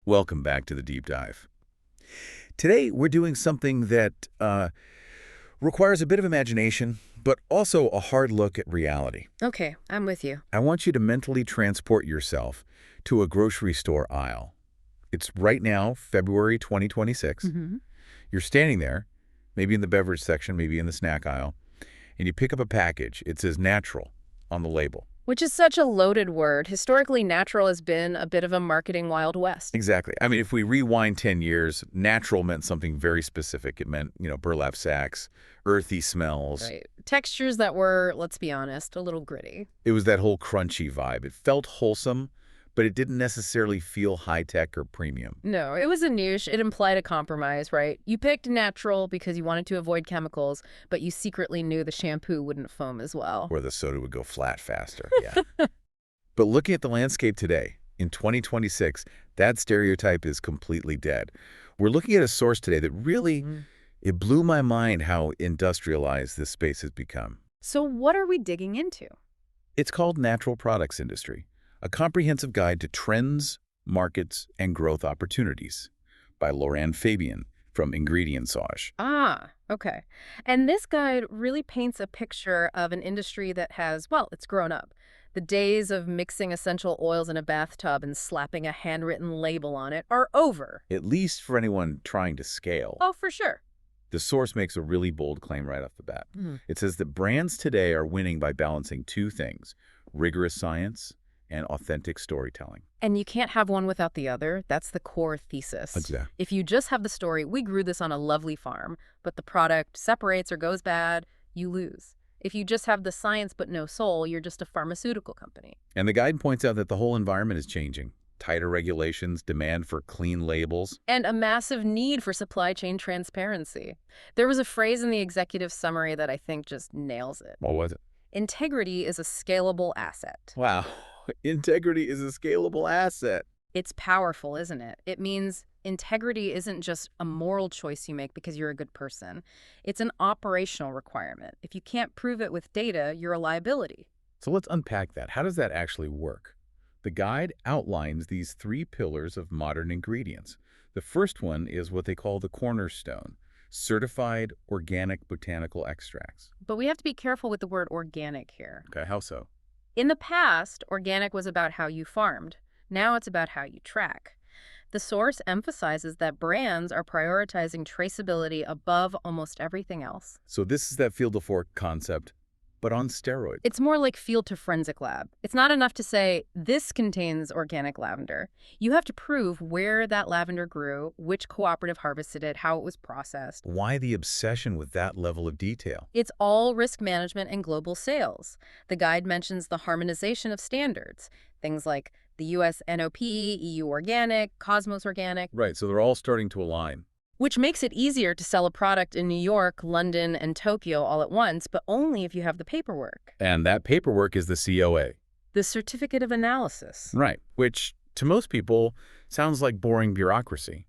Welcome back to the Deep Dive. Today, we're doing something that requires a bit of imagination, but also a hard look at reality. Okay, I'm with you. I want you to mentally transport yourself to a grocery store aisle. It's right now, February 2026. You're standing there, maybe in the beverage section, maybe in the snack aisle, and you pick up a package. It says natural on the label. Which is such a loaded word. Historically, natural has been a bit of a marketing Wild West. Exactly. I mean, if we rewind 10 years, natural meant something very specific. It meant, burlap sacks, earthy smells. Right. Textures that were, let's be honest, a little gritty. It was that whole crunchy vibe. It felt wholesome, but it didn't necessarily feel high-tech or premium. No, it was a niche. It implied a compromise, right? You picked natural because you wanted to avoid chemicals, but you secretly knew the shampoo wouldn't foam as well. Or the soda would go flat faster, yeah. But looking at the landscape today, in 2026, that stereotype is completely dead. We're looking at a source today that really, it blew my mind how industrialized this space has become. So what are we digging into? It's called Natural Products Industry, a comprehensive guide to trends, markets, and growth opportunities by Laurent Fabian from Ingredientsage. Ah, okay. And this guide really paints a picture of an industry that has, well, it's grown up. The days of mixing essential oils in a bathtub and slapping a handwritten label on it are over. At least for anyone trying to scale. Oh, for sure. The source makes a really bold claim right off the bat. It says that brands today are winning by balancing two things: rigorous science and authentic storytelling. And you can't have one without the other. That's the core thesis. Exactly. If you just have the story, we grew this on a lovely farm, but the product separates or goes bad, you lose. If you just have the science but no soul, you're just a pharmaceutical company. And the guide points out that the whole environment is changing. Tighter regulations, demand for clean labels. And a massive need for supply chain transparency. There was a phrase in the executive summary that I think just nails it. What was it? Integrity is a scalable asset. Wow. Integrity is a scalable asset. It's powerful, isn't it? It means integrity isn't just a moral choice you make because you're a good person. It's an operational requirement. If you can't prove it with data, you're a liability. So let's unpack that. How does that actually work? The guide outlines these three pillars of modern ingredients. The first one is what they call the cornerstone: certified organic botanical extracts. But we have to be careful with the word organic here. Okay, how so? In the past, organic was about how you farmed. Now it's about how you track. The source emphasizes that brands are prioritizing traceability above almost everything else. So this is that field to fork concept, but on steroids. It's more like field to forensic lab. It's not enough to say, this contains organic lavender. You have to prove where that lavender grew, which cooperative harvested it, how it was processed. Why the obsession with that level of detail? It's all risk management and global sales. The guide mentions the harmonization of standards, things like the US NOP, EU Organic, Cosmos Organic. Right, so they're all starting to align. Which makes it easier to sell a product in New York, London, and Tokyo all at once, but only if you have the paperwork. And that paperwork is the COA. The Certificate of Analysis. Right, which to most people sounds like boring bureaucracy.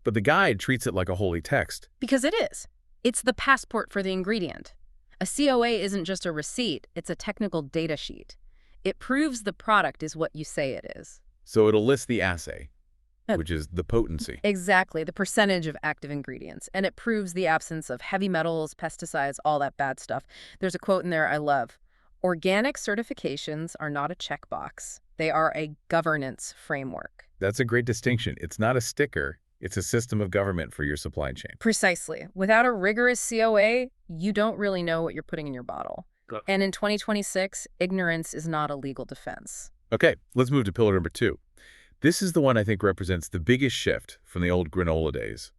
But the guide treats it like a holy text. Because it is. It's the passport for the ingredient. A COA isn't just a receipt, it's a technical data sheet. It proves the product is what you say it is. So it'll list the assay, which is the potency. Exactly, the percentage of active ingredients. And it proves the absence of heavy metals, pesticides, all that bad stuff. There's a quote in there I love. Organic certifications are not a checkbox. They are a governance framework. That's a great distinction. It's not a sticker. It's a system of government for your supply chain. Precisely. Without a rigorous COA, you don't really know what you're putting in your bottle. And in 2026, ignorance is not a legal defense. Okay, let's move to pillar number 2. This is the one I think represents the biggest shift from the old granola days.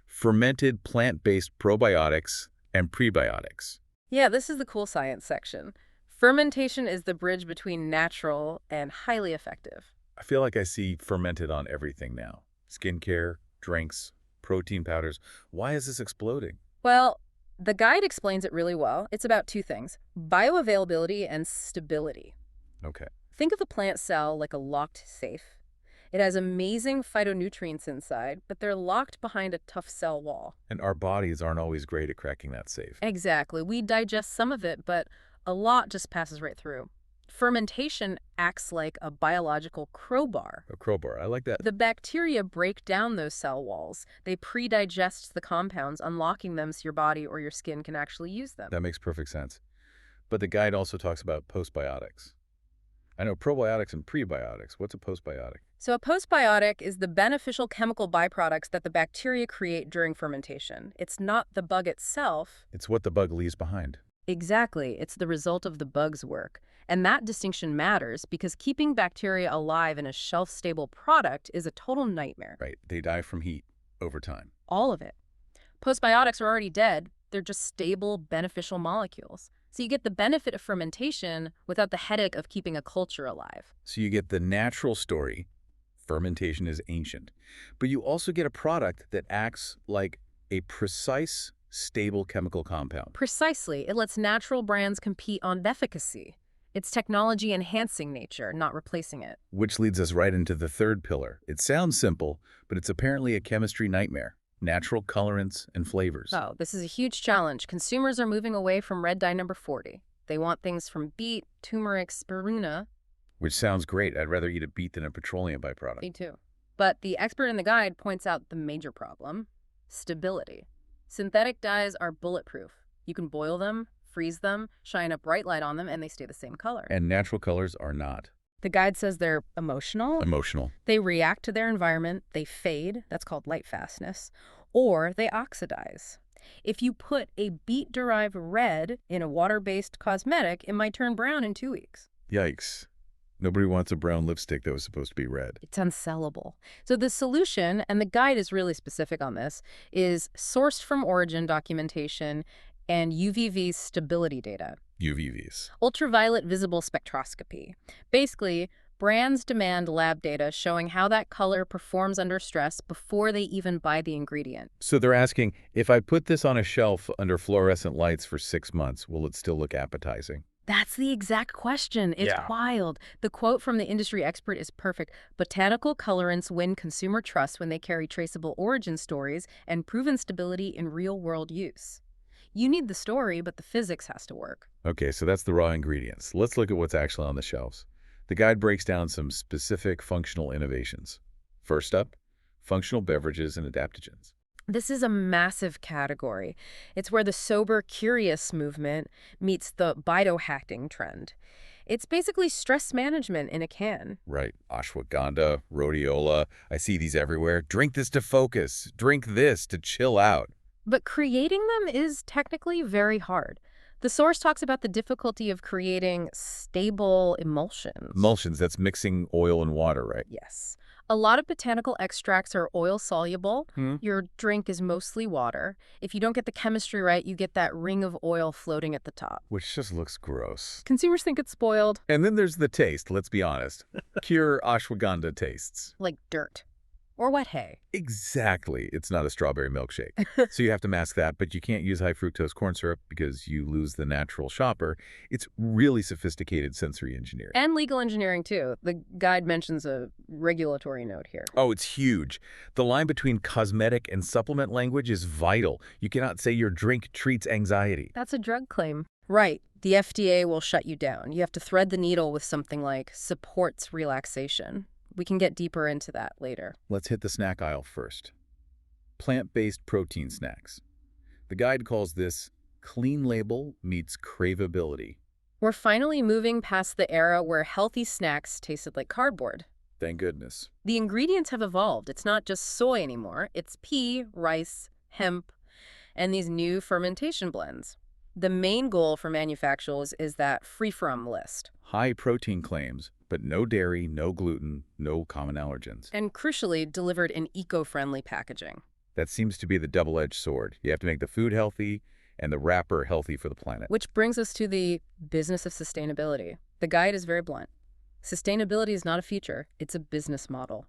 Fermented plant-based probiotics and prebiotics. Yeah, this is the cool science section. Fermentation is the bridge between natural and highly effective. I feel like I see fermented on everything now. Skincare, drinks, protein powders. Why is this exploding? Well, the guide explains it really well. It's about two things: bioavailability and stability. Okay. Think of the plant cell like a locked safe. It has amazing phytonutrients inside, but they're locked behind a tough cell wall. And our bodies aren't always great at cracking that safe. Exactly. We digest some of it, but a lot just passes right through. Fermentation acts like a biological crowbar. A crowbar, I like that. The bacteria break down those cell walls. They pre-digest the compounds, unlocking them so your body or your skin can actually use them. That makes perfect sense. But the guide also talks about postbiotics. I know probiotics and prebiotics. What's a postbiotic? So a postbiotic is the beneficial chemical byproducts that the bacteria create during fermentation. It's not the bug itself. It's what the bug leaves behind. Exactly. It's the result of the bug's work. And that distinction matters because keeping bacteria alive in a shelf-stable product is a total nightmare. Right. They die from heat over time. All of it. Postbiotics are already dead. They're just stable, beneficial molecules. So you get the benefit of fermentation without the headache of keeping a culture alive. So you get the natural story. Fermentation is ancient. But you also get a product that acts like a precise, stable chemical compound. Precisely. It lets natural brands compete on efficacy. It's technology-enhancing nature, not replacing it. Which leads us right into the third pillar. It sounds simple, but it's apparently a chemistry nightmare. Natural colorants and flavors. Oh, this is a huge challenge. Consumers are moving away from red dye number 40. They want things from beet, turmeric, spirulina. Which sounds great. I'd rather eat a beet than a petroleum byproduct. Me too. But the expert in the guide points out the major problem: stability. Synthetic dyes are bulletproof. You can boil them, freeze them, shine a bright light on them, and they stay the same color. And natural colors are not. The guide says they're emotional. Emotional. They react to their environment, they fade, that's called light fastness, or they oxidize. If you put a beet-derived red in a water-based cosmetic, it might turn brown in 2 weeks. Yikes. Nobody wants a brown lipstick that was supposed to be red. It's unsellable. So the solution, and the guide is really specific on this, is sourced from origin documentation and UVV stability data. UVVs. Ultraviolet visible spectroscopy. Basically, brands demand lab data showing how that color performs under stress before they even buy the ingredient. So they're asking, if I put this on a shelf under fluorescent lights for 6 months, will it still look appetizing? That's the exact question. It's Yeah. wild. The quote from the industry expert is perfect. Botanical colorants win consumer trust when they carry traceable origin stories and proven stability in real-world use. You need the story, but the physics has to work. Okay, so that's the raw ingredients. Let's look at what's actually on the shelves. The guide breaks down some specific functional innovations. First up, functional beverages and adaptogens. This is a massive category. It's where the sober, curious movement meets the biohacking trend. It's basically stress management in a can. Right. Ashwagandha, rhodiola. I see these everywhere. Drink this to focus. Drink this to chill out. But creating them is technically very hard. The source talks about the difficulty of creating stable emulsions. Emulsions, that's mixing oil and water, right? Yes. A lot of botanical extracts are oil-soluble. Your drink is mostly water. If you don't get the chemistry right, you get that ring of oil floating at the top. Which just looks gross. Consumers think it's spoiled. And then there's the taste, let's be honest. Pure ashwagandha tastes. Like dirt. Or wet hay. Exactly. It's not a strawberry milkshake. So you have to mask that, but you can't use high fructose corn syrup because you lose the natural shopper. It's really sophisticated sensory engineering. And legal engineering, too. The guide mentions a regulatory note here. Oh, it's huge. The line between cosmetic and supplement language is vital. You cannot say your drink treats anxiety. That's a drug claim. Right. The FDA will shut you down. You have to thread the needle with something like supports relaxation. We can get deeper into that later. Let's hit the snack aisle first. Plant-based protein snacks. The guide calls this clean label meets craveability. We're finally moving past the era where healthy snacks tasted like cardboard. Thank goodness. The ingredients have evolved. It's not just soy anymore. It's pea, rice, hemp, and these new fermentation blends. The main goal for manufacturers is that free-from list. High protein claims, but no dairy, no gluten, no common allergens. And crucially, delivered in eco-friendly packaging. That seems to be the double-edged sword. You have to make the food healthy and the wrapper healthy for the planet. Which brings us to the business of sustainability. The guide is very blunt. Sustainability is not a feature, it's a business model.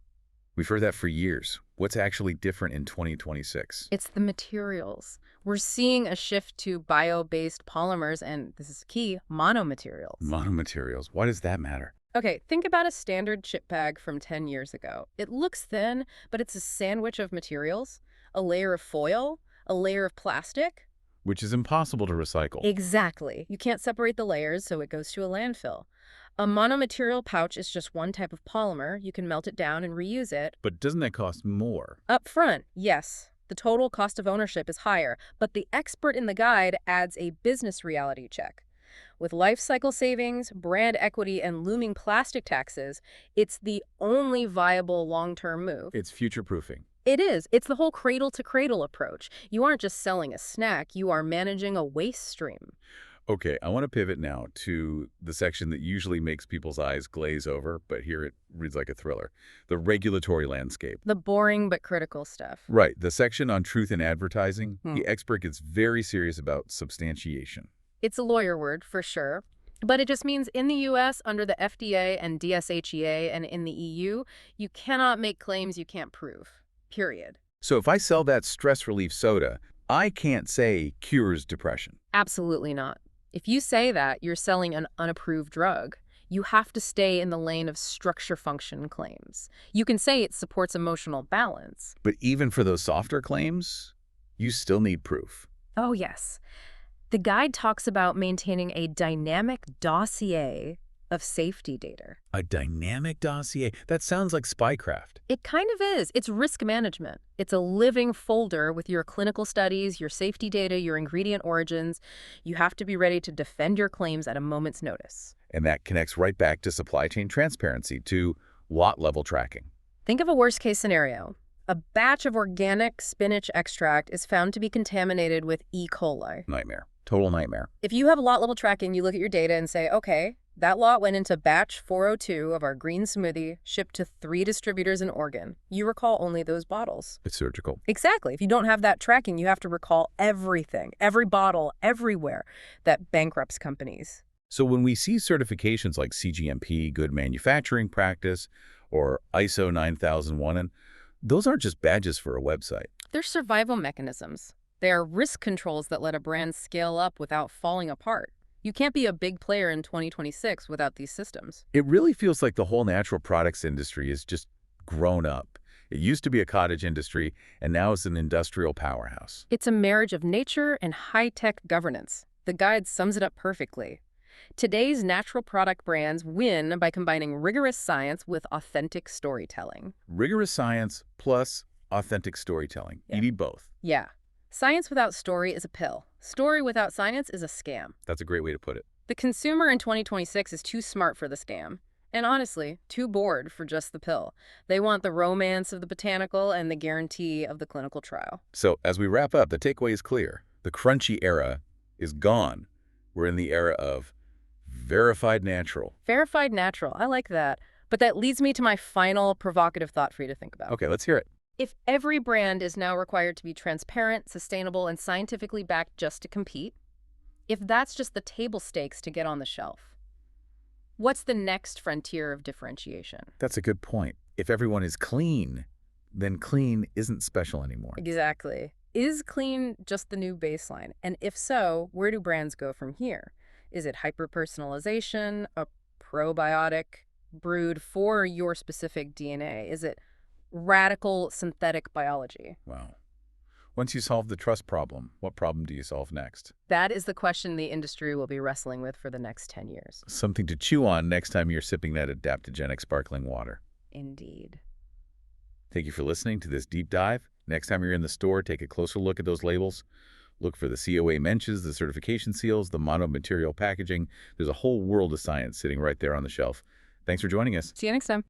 We've heard that for years. What's actually different in 2026? It's the materials. We're seeing a shift to bio-based polymers and, this is key, monomaterials. Monomaterials. Why does that matter? Okay, think about a standard chip bag from 10 years ago. It looks thin, but it's a sandwich of materials, a layer of foil, a layer of plastic. Which is impossible to recycle. Exactly. You can't separate the layers, so it goes to a landfill. A monomaterial pouch is just one type of polymer. You can melt it down and reuse it. But doesn't that cost more? Up front, yes. The total cost of ownership is higher, but the expert in the guide adds a business reality check. With life cycle savings, brand equity, and looming plastic taxes, it's the only viable long-term move. It's future-proofing. It is. It's the whole cradle-to-cradle approach. You aren't just selling a snack, you are managing a waste stream. Okay, I want to pivot now to the section that usually makes people's eyes glaze over, but here it reads like a thriller. The regulatory landscape. The boring but critical stuff. Right, the section on truth in advertising, the expert gets very serious about substantiation. It's a lawyer word, for sure. But it just means in the U.S., under the FDA and DSHEA, and in the EU, you cannot make claims you can't prove. Period. So if I sell that stress relief soda, I can't say cures depression. Absolutely not. If you say that, you're selling an unapproved drug. You have to stay in the lane of structure-function claims. You can say it supports emotional balance. But even for those softer claims, you still need proof. Oh, yes. The guide talks about maintaining a dynamic dossier of safety data. A dynamic dossier? That sounds like spycraft. It kind of is. It's risk management. It's a living folder with your clinical studies, your safety data, your ingredient origins. You have to be ready to defend your claims at a moment's notice. And that connects right back to supply chain transparency, to lot-level tracking. Think of a worst-case scenario. A batch of organic spinach extract is found to be contaminated with E. coli. Nightmare. Total nightmare. If you have lot-level tracking, you look at your data and say, okay, that lot went into batch 402 of our green smoothie, shipped to 3 distributors in Oregon. You recall only those bottles. It's surgical. Exactly. If you don't have that tracking, you have to recall everything, every bottle, everywhere that bankrupts companies. So when we see certifications like CGMP, Good Manufacturing Practice, or ISO 9001, and those aren't just badges for a website. They're survival mechanisms. They are risk controls that let a brand scale up without falling apart. You can't be a big player in 2026 without these systems. It really feels like the whole natural products industry is just grown up. It used to be a cottage industry, and now it's an industrial powerhouse. It's a marriage of nature and high-tech governance. The guide sums it up perfectly. Today's natural product brands win by combining rigorous science with authentic storytelling. Rigorous science plus authentic storytelling. Yeah. You need both. Yeah. Science without story is a pill. Story without science is a scam. That's a great way to put it. The consumer in 2026 is too smart for the scam. And honestly, too bored for just the pill. They want the romance of the botanical and the guarantee of the clinical trial. So as we wrap up, the takeaway is clear. The crunchy era is gone. We're in the era of verified natural. Verified natural. I like that. But that leads me to my final provocative thought for you to think about. Okay, let's hear it. If every brand is now required to be transparent, sustainable, and scientifically backed just to compete, if that's just the table stakes to get on the shelf, what's the next frontier of differentiation? That's a good point. If everyone is clean, then clean isn't special anymore. Exactly. Is clean just the new baseline? And if so, where do brands go from here? Is it hyper-personalization, a probiotic brewed for your specific DNA? Is it radical synthetic biology? Wow. Once you solve the trust problem, what problem do you solve next? That is the question the industry will be wrestling with for the next 10 years. Something to chew on next time you're sipping that adaptogenic sparkling water. Indeed. Thank you for listening to this deep dive. Next time you're in the store, take a closer look at those labels. Look for the COA mentions, the certification seals, the monomaterial packaging. There's a whole world of science sitting right there on the shelf. Thanks for joining us. See you next time.